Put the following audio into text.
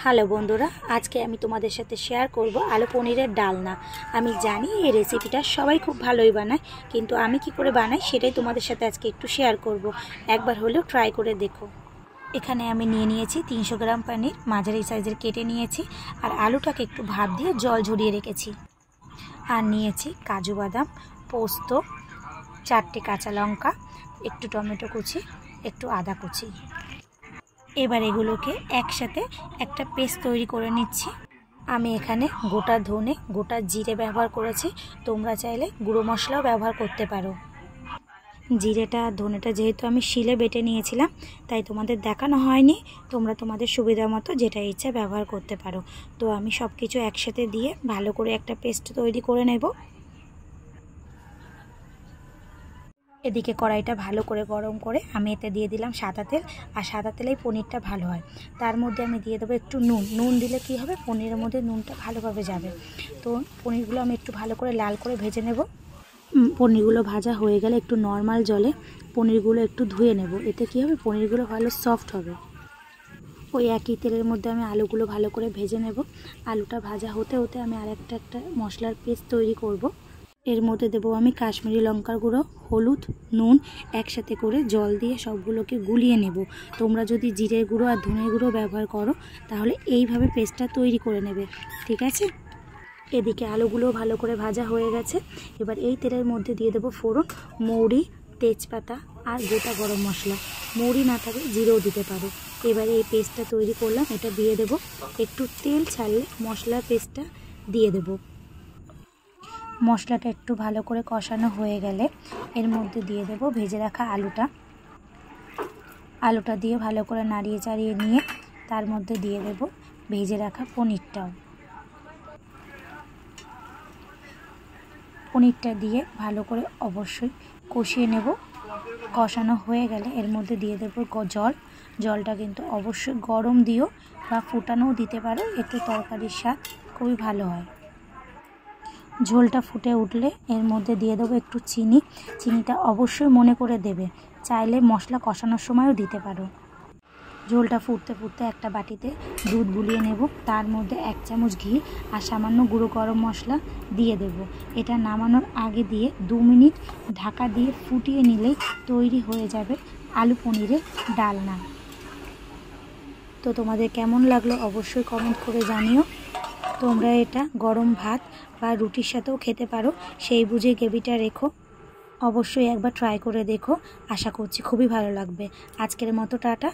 Hello বন্ধুরা, আজকে আমি তোমাদের সাথে শেয়ার করব আলু পনিরের ডালনা। আমি জানি এই রেসিপিটা সবাই খুব ভালোই বানায়, কিন্তু আমি কি করে বানাই সেটাই তোমাদের সাথে আজকে একটু শেয়ার করব। একবার হলেও ট্রাই করে দেখো। এখানে আমি নিয়ে নিয়েছি 300 গ্রাম পনির, মাঝারি সাইজের কেটে নিয়েছি, আর আলুটাকে একটু ভাপ দিয়ে জল ঝরিয়ে রেখেছি। আর নিয়েছি কাজু বাদাম, পোস্ত, 4টে কাঁচা লঙ্কা, একটু টমেটো কুচি, একটু আদা কুচি। এবার এগুলোকে একসাথে একটা পেস্ট তৈরি করে নিচ্ছি। আমি এখানে গোটা ধনে, গোটা জিরে ব্যবহার করেছি। তোমরা চাইলে গুঁড়ো মশলাও ব্যবহার করতে পারো। জিরেটা আর ধনেটা যেহেতু আমি শিলে বেটে নিয়েছিলাম, তাই তোমাদের দেখানো হয়নি। তোমরা তোমাদের সুবিধা মতো যেটা ইচ্ছা ব্যবহার করতে পারো। তো আমি সব কিছু একসাথে দিয়ে ভালো করে একটা পেস্ট তৈরি করে নেব। এদিকে কড়াইটা ভালো করে গরম করে আমি এতে দিয়ে দিলাম সাদা তেল, আর সাদা তেলেই পনিরটা ভালো হয়। তার মধ্যে আমি দিয়ে দেবো একটু নুন। নুন দিলে কি হবে, পনিরের মধ্যে নুনটা ভালোভাবে যাবে। তো পনিরগুলো আমি একটু ভালো করে লাল করে ভেজে নেব। পনিরগুলো ভাজা হয়ে গেলে একটু নর্মাল জলে পনিরগুলো একটু ধুয়ে নেব। এতে কি হবে, পনিরগুলো ভালো সফট হবে। ওই একই তেলের মধ্যে আমি আলুগুলো ভালো করে ভেজে নেব। আলুটা ভাজা হতে হতে আমি আরেকটা মশলার পেস্ট তৈরি করব। এর মধ্যে দেবো আমি কাশ্মীরি লঙ্কার গুঁড়ো, হলুদ, নুন একসাথে করে জল দিয়ে সবগুলোকে গুলিয়ে নেব। তোমরা যদি জিরের গুঁড়ো আর ধনের গুঁড়ো ব্যবহার করো তাহলে এইভাবে পেস্টটা তৈরি করে নেবে, ঠিক আছে? এদিকে আলুগুলো ভালো করে ভাজা হয়ে গেছে। এবার এই তেলের মধ্যে দিয়ে দেবো ফোড়ন, মৌরি, তেজপাতা আর গোটা গরম মশলা। মৌরি না থাকলে জিরেও দিতে পারো। এবারে এই পেস্টটা তৈরি করলাম, এটা দিয়ে দেবো। একটু তেল ছাড়লে মশলার পেস্টটা দিয়ে দেবো। মশলাটা একটু ভালো করে কষানো হয়ে গেলে এর মধ্যে দিয়ে দেব ভেজে রাখা আলুটা। আলুটা দিয়ে ভালো করে নাড়িয়ে চাড়িয়ে নিয়ে তার মধ্যে দিয়ে দেব ভেজে রাখা পনিরটাও। পনিরটা দিয়ে ভালো করে অবশ্যই কষিয়ে নেব। কষানো হয়ে গেলে এর মধ্যে দিয়ে দেব জল। জলটা কিন্তু অবশ্যই গরম দিও বা ফুটানোও দিতে পারো, একটু তরকারির স্বাদ খুবই ভালো হয়। ঝোলটা ফুটে উঠলে এর মধ্যে দিয়ে দেবো একটু চিনি। চিনিটা অবশ্যই মনে করে দেবে, চাইলে মশলা কষানোর সময়ও দিতে পারো। ঝোলটা ফুটতে ফুটতে একটা বাটিতে দুধ গুলিয়ে নেব। তার মধ্যে 1 চামচ ঘি আর সামান্য গুঁড়ো গরম মশলা দিয়ে দেব। এটা নামানোর আগে দিয়ে 2 মিনিট ঢাকা দিয়ে ফুটিয়ে নিলেই তৈরি হয়ে যাবে আলু পনিরের ডালনা। তো তোমাদের কেমন লাগলো অবশ্যই কমেন্ট করে জানিও। তোমরা এটা গরম ভাত বা রুটির সাথেও খেতে পারো, সেই বুঝে গ্রেভিটা রেখো। অবশ্যই একবার ট্রাই করে দেখো, আশা করছি খুবই ভালো লাগবে। আজকের মতো টাটা।